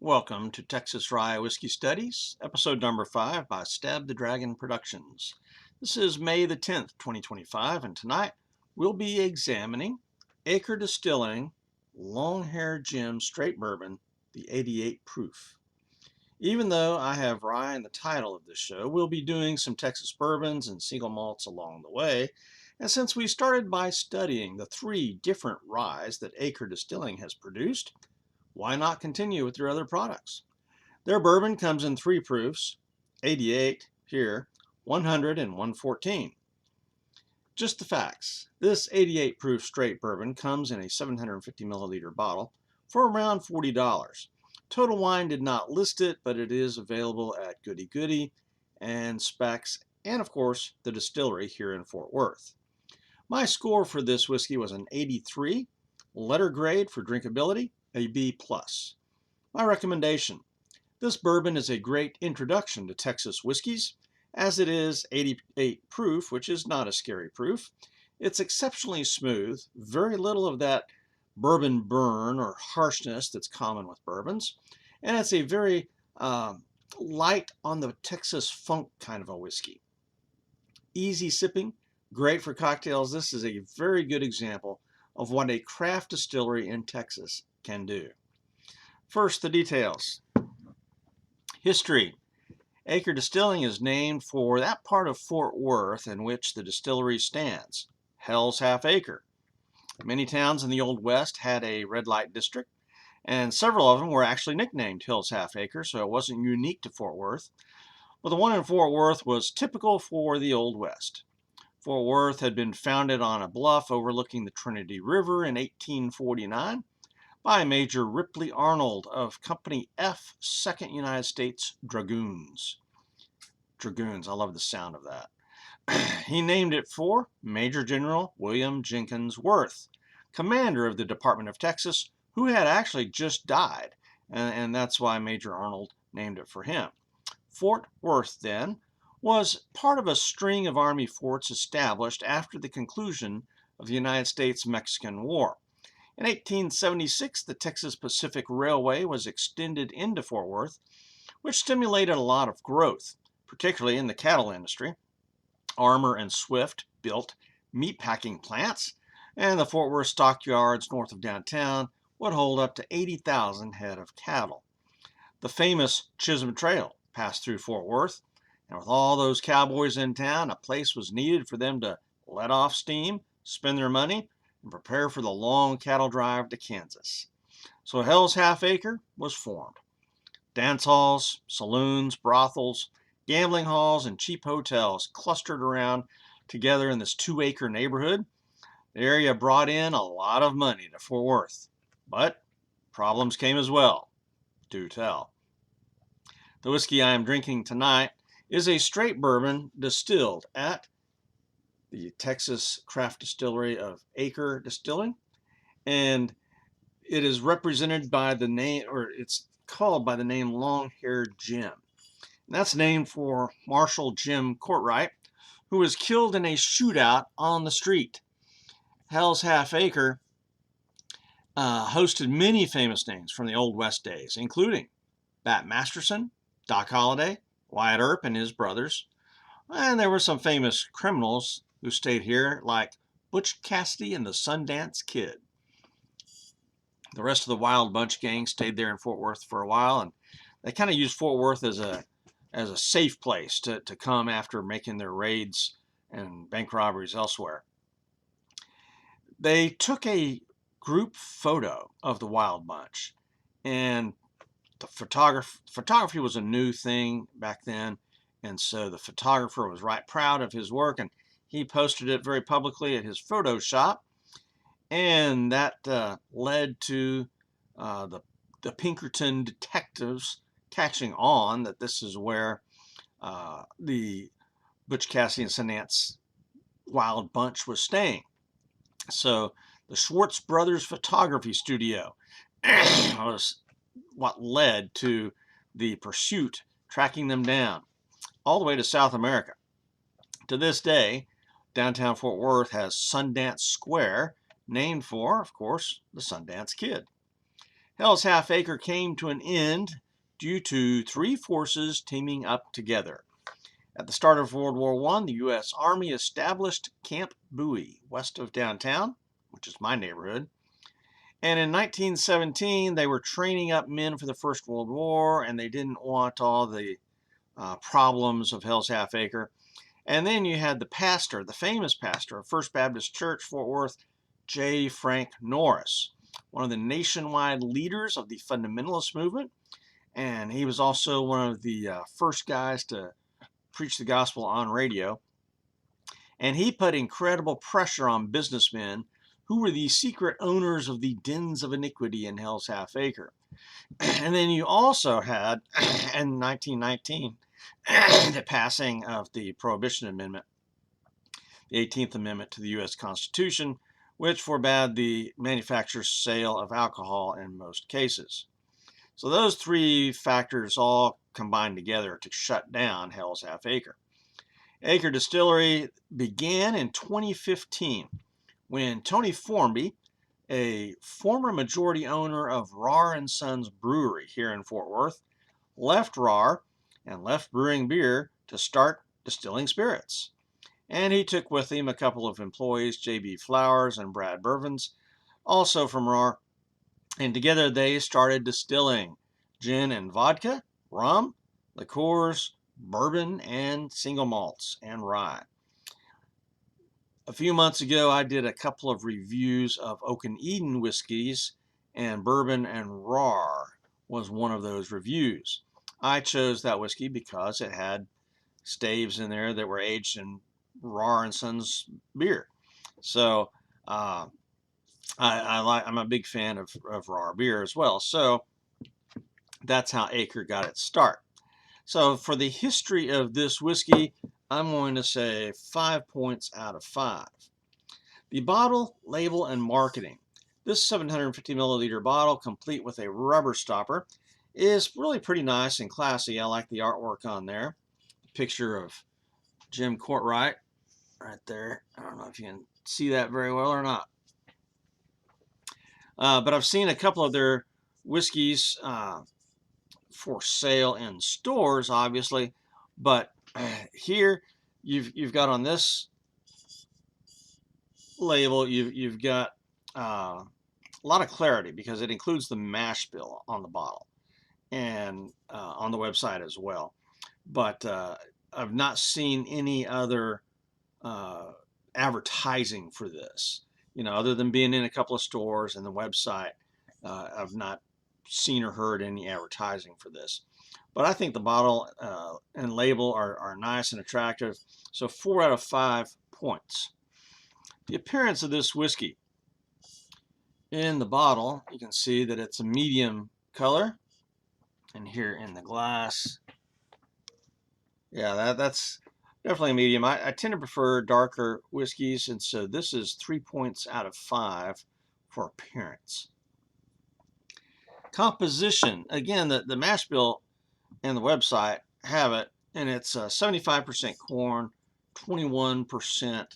Welcome to Texas Rye Whiskey Studies, episode number 5 by StabtheDragon Productions. This is May the 10th, 2025, and tonight we'll be examining Acre Distilling Longhair Gem Straight Bourbon, the 88 proof. Even though I have rye in the title of this show, we'll be doing some Texas bourbons and single malts along the way. And since we started by studying the 3 different ryes that Acre Distilling has produced, why not continue with their other products? Their bourbon comes in 3 proofs, 88 here, 100 and 114. Just the facts. This 88 proof straight bourbon comes in a 750 milliliter bottle for around $40. Total Wine did not list it, but it is available at Goody Goody and Specs, and of course the distillery here in Fort Worth. My score for this whiskey was an 83, letter grade for drinkability, a B+. My recommendation: this bourbon is a great introduction to Texas whiskeys, as it is 88 proof, which is not a scary proof. It's exceptionally smooth, very little of that bourbon burn or harshness that's common with bourbons, and it's a very light on the Texas funk kind of a whiskey. Easy sipping, great for cocktails. This is a very good example of what a craft distillery in Texas can do. First, the details. History. Acre Distilling is named for that part of Fort Worth in which the distillery stands, Hell's Half Acre. Many towns in the Old West had a red light district, and several of them were actually nicknamed Hell's Half Acre, so it wasn't unique to Fort Worth. But the one in Fort Worth was typical for the Old West. Fort Worth had been founded on a bluff overlooking the Trinity River in 1849 by Major Ripley Arnold of Company F, 2nd United States Dragoons. Dragoons, I love the sound of that. He named it for Major General William Jenkins Worth, commander of the Department of Texas, who had actually just died, and that's why Major Arnold named it for him. Fort Worth, then, was part of a string of Army forts established after the conclusion of the United States-Mexican War. In 1876, the Texas Pacific Railway was extended into Fort Worth, which stimulated a lot of growth, particularly in the cattle industry. Armour and Swift built meatpacking plants, and the Fort Worth stockyards north of downtown would hold up to 80,000 head of cattle. The famous Chisholm Trail passed through Fort Worth, and with all those cowboys in town, a place was needed for them to let off steam, spend their money, and prepare for the long cattle drive to Kansas. So Hell's Half Acre was formed. Dance halls, saloons, brothels, gambling halls, and cheap hotels clustered around together in this 2-acre neighborhood. The area brought in a lot of money to Fort Worth, but problems came as well. Do tell. The whiskey I am drinking tonight is a straight bourbon distilled at the Texas craft distillery of Acre Distilling, and it is represented by the name, or it's called by the name Longhair Gem. And that's named for Marshal Jim Courtright, who was killed in a shootout on the street. Hell's Half Acre hosted many famous names from the Old West days, including Bat Masterson, Doc Holliday, Wyatt Earp and his brothers, and there were some famous criminals who stayed here, like Butch Cassidy and the Sundance Kid. The rest of the Wild Bunch gang stayed there in Fort Worth for a while, and they kind of used Fort Worth as a safe place to come after making their raids and bank robberies elsewhere. They took a group photo of the Wild Bunch, and the photography was a new thing back then, and so the photographer was right proud of his work, and he posted it very publicly at his photo shop, and that led to the Pinkerton detectives catching on that this is where the Butch Cassidy and Sundance Wild Bunch was staying. So the Schwartz Brothers Photography Studio was what led to the pursuit, tracking them down all the way to South America. To this day, downtown Fort Worth has Sundance Square, named for, of course, the Sundance Kid. Hell's Half Acre came to an end due to three forces teaming up together. At the start of World War I, the U.S. Army established Camp Bowie west of downtown, which is my neighborhood. And in 1917, they were training up men for the First World War, and they didn't want all the problems of Hell's Half Acre. And then you had the pastor, the famous pastor of First Baptist Church, Fort Worth, J. Frank Norris, one of the nationwide leaders of the fundamentalist movement. And he was also one of the first guys to preach the gospel on radio. And he put incredible pressure on businessmen who were the secret owners of the dens of iniquity in Hell's Half Acre. And then you also had, in 1919, the passing of the Prohibition Amendment, the 18th Amendment to the U.S. Constitution, which forbade the manufacture sale of alcohol in most cases. So those three factors all combined together to shut down Hell's Half Acre. Acre Distillery began in 2015 when Tony Formby, a former majority owner of Rar & Sons Brewery here in Fort Worth, left Rar and left brewing beer to start distilling spirits. And he took with him a couple of employees, J.B. Flowers and Brad Bourbons, also from Rar, and together they started distilling gin and vodka, rum, liqueurs, bourbon, and single malts and rye. A few months ago, I did a couple of reviews of Oak and Eden whiskeys, and Bourbon and Rar was one of those reviews. I chose that whiskey because it had staves in there that were aged in Rar & Sons beer. So I'm a big fan of Rar beer as well. So that's how Acre got its start. So for the history of this whiskey, I'm going to say 5 points out of 5. The bottle, label, and marketing. This 750 milliliter bottle, complete with a rubber stopper, is really pretty nice and classy. I like the artwork on there. Picture of Jim Courtwright right there. I don't know if you can see that very well or not. But I've seen a couple of their whiskeys for sale in stores, obviously. But here you've got on this label, you've got a lot of clarity because it includes the mash bill on the bottle and on the website as well. But I've not seen any other advertising for this, other than being in a couple of stores and the website. I've not seen or heard any advertising for this. But I think the bottle and label are nice and attractive. So 4 out of 5 points. The appearance of this whiskey. In the bottle, you can see that it's a medium color. And here in the glass, yeah, that's definitely a medium. I tend to prefer darker whiskeys, and so this is 3 points out of 5 for appearance. Composition. Again, the mash bill and the website have it, and it's 75% corn, 21%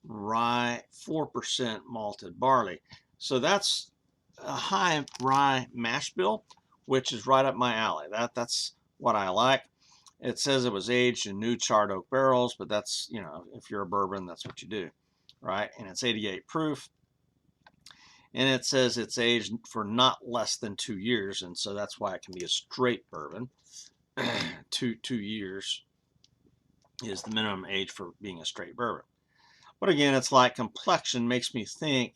rye, 4% malted barley. So that's a high rye mash bill, which is right up my alley. That's what I like. It says it was aged in new charred oak barrels, but that's, if you're a bourbon, that's what you do, right? And it's 88 proof. And it says it's aged for not less than 2 years, and so that's why it can be a straight bourbon. 2 years is the minimum age for being a straight bourbon. But again, it's like complexion makes me think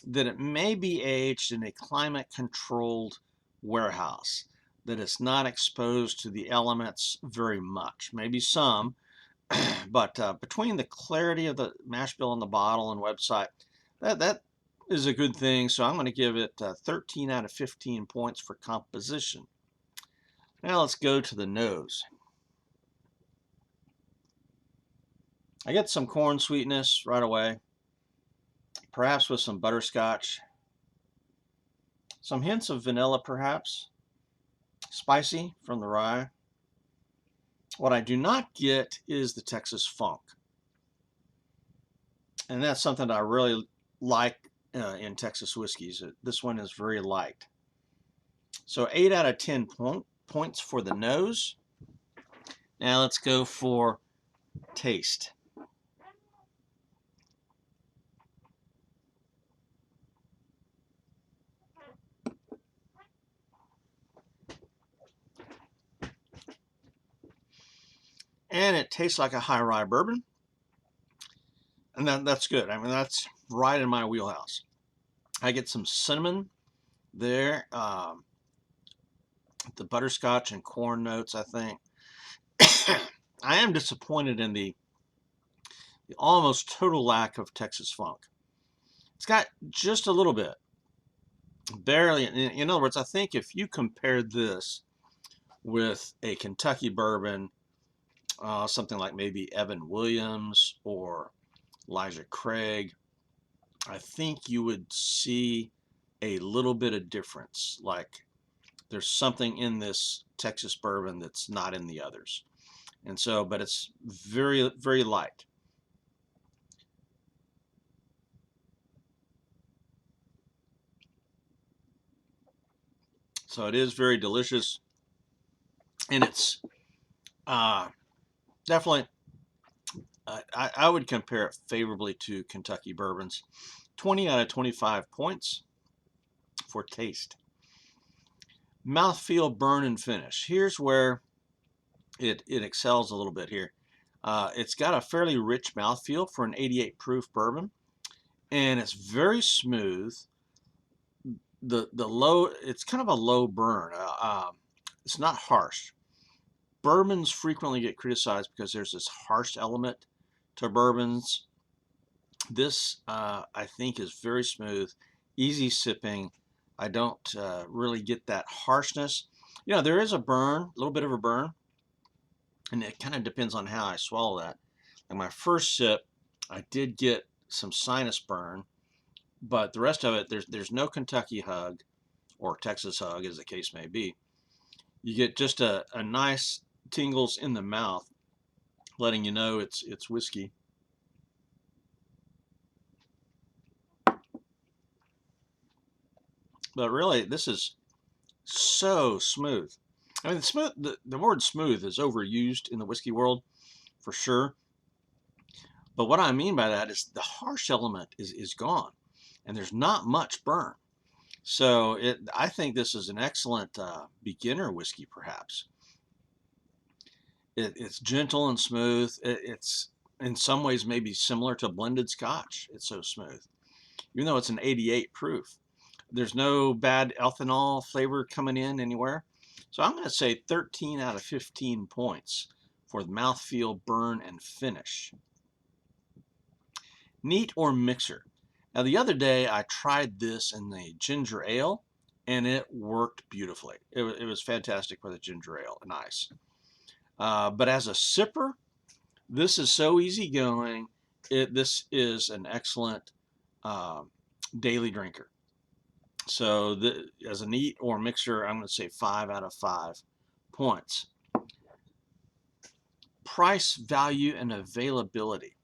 that it may be aged in a climate-controlled warehouse, that it's not exposed to the elements very much. Maybe some, but between the clarity of the mash bill on the bottle and website, that is a good thing. So I'm going to give it 13 out of 15 points for composition. Now let's go to the nose. I get some corn sweetness right away, perhaps with some butterscotch, some hints of vanilla perhaps, spicy from the rye. What I do not get is the Texas funk, and that's something that I really like in Texas whiskeys. This one is very light. So 8 out of 10 points for the nose. Now let's go for taste. And it tastes like a high rye bourbon. And that's good. I mean, that's right in my wheelhouse. I get some cinnamon there, the butterscotch and corn notes, I think. I am disappointed in the almost total lack of Texas funk. It's got just a little bit, barely. In other words, I think if you compared this with a Kentucky bourbon, something like maybe Evan Williams or Elijah Craig, I think you would see a little bit of difference. Like there's something in this Texas bourbon that's not in the others. And so, but it's very, very light. So it is very delicious. And it's definitely, I would compare it favorably to Kentucky bourbons. 20 out of 25 points for taste. Mouthfeel, burn, and finish. Here's where it excels a little bit here. It's got a fairly rich mouthfeel for an 88 proof bourbon, and it's very smooth. The low, it's kind of a low burn. It's not harsh. Bourbons frequently get criticized because there's this harsh element to bourbons. This, I think, is very smooth, easy sipping. I don't really get that harshness. You know, there is a burn, a little bit of a burn, and it kind of depends on how I swallow that. In my first sip, I did get some sinus burn, but the rest of it, there's no Kentucky hug or Texas hug, as the case may be. You get just a nice tingles in the mouth, letting you know it's whiskey. But really, this is so smooth. I mean, the word smooth is overused in the whiskey world for sure. But what I mean by that is the harsh element is gone, and there's not much burn. So I think this is an excellent beginner whiskey, perhaps. It's gentle and smooth. It's in some ways maybe similar to blended Scotch. It's so smooth, even though it's an 88 proof. There's no bad ethanol flavor coming in anywhere. So I'm going to say 13 out of 15 points for the mouthfeel, burn, and finish. Neat or mixer. Now the other day I tried this in the ginger ale and it worked beautifully. It was fantastic with a ginger ale and ice. But as a sipper, this is so easygoing. This is an excellent daily drinker. So as a neat or mixer, I'm going to say 5 out of 5 points. Price, value, and availability.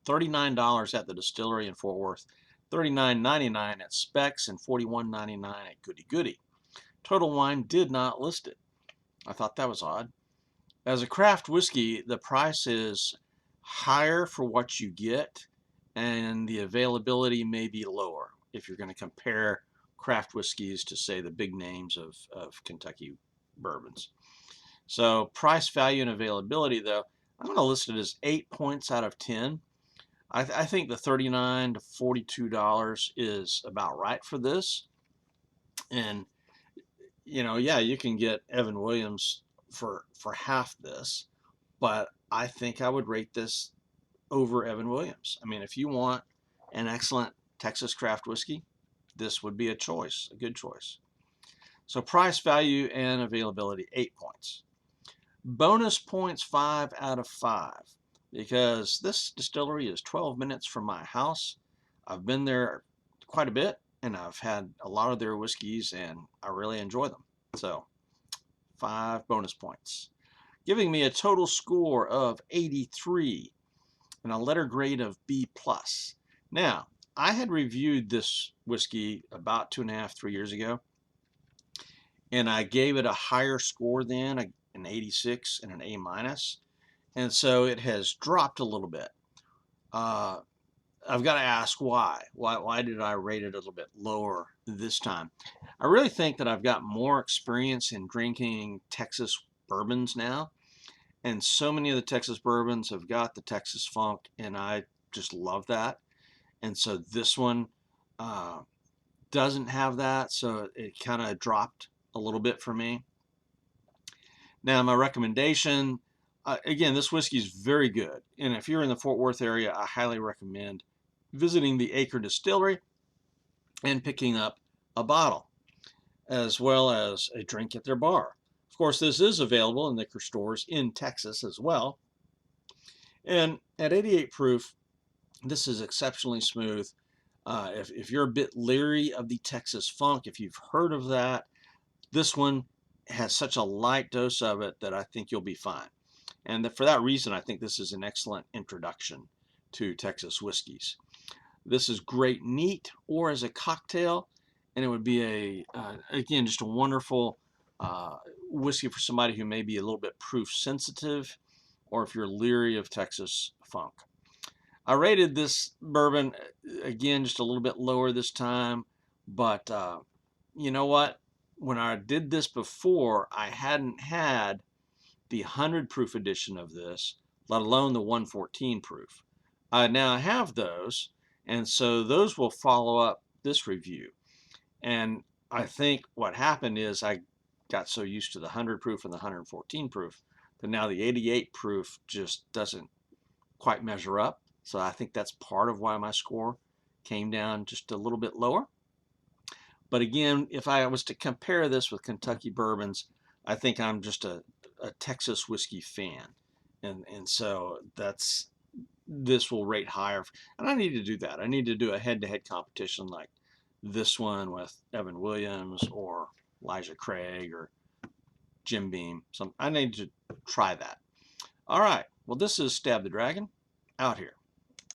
$39 at the distillery in Fort Worth, $39.99 at Specs, and $41.99 at Goody Goody. Total Wine did not list it. I thought that was odd. As a craft whiskey, the price is higher for what you get, and the availability may be lower if you're going to compare craft whiskeys to, say, the big names of Kentucky bourbons. So price, value, and availability, though, I'm going to list it as 8 points out of 10. I think the $39 to $42 is about right for this. And, you know, yeah, you can get Evan Williams for half this, but I think I would rate this over Evan Williams. I mean, if you want an excellent Texas craft whiskey, this would be a choice, a good choice. So price, value, and availability, 8 points. Bonus points, 5 out of 5, because this distillery is 12 minutes from my house. I've been there quite a bit, and I've had a lot of their whiskeys, and I really enjoy them. So 5 bonus points, giving me a total score of 83 and a letter grade of B+. Now, I had reviewed this whiskey about 2.5, 3 years ago, and I gave it a higher score then, an 86 and an A minus, and so it has dropped a little bit. Uh, I've got to ask why. Why did I rate it a little bit lower this time? I really think that I've got more experience in drinking Texas bourbons now, and so many of the Texas bourbons have got the Texas funk, and I just love that. And so this one uh, doesn't have that, so it kind of dropped a little bit for me. Now, my recommendation, again, this whiskey is very good, and if you're in the Fort Worth area, I highly recommend visiting the Acre Distillery and picking up a bottle, as well as a drink at their bar. Of course, this is available in liquor stores in Texas as well. And at 88 proof, this is exceptionally smooth. If you're a bit leery of the Texas funk, if you've heard of that, this one has such a light dose of it that I think you'll be fine. And for that reason, I think this is an excellent introduction to Texas whiskeys. This is great neat or as a cocktail, and it would be again, just a wonderful whiskey for somebody who may be a little bit proof sensitive, or if you're leery of Texas funk. I rated this bourbon, again, just a little bit lower this time, but you know what? When I did this before, I hadn't had the 100 proof edition of this, let alone the 114 proof. I now have those, and so those will follow up this review. And I think what happened is I got so used to the 100 proof and the 114 proof that now the 88 proof just doesn't quite measure up. So I think that's part of why my score came down just a little bit lower. But again, if I was to compare this with Kentucky bourbons, I think I'm just a Texas whiskey fan. And so this will rate higher. And I need to do that. I need to do a head-to-head competition like this one with Evan Williams or Elijah Craig or Jim Beam. So I need to try that. All right. Well, this is Stab the Dragon out here.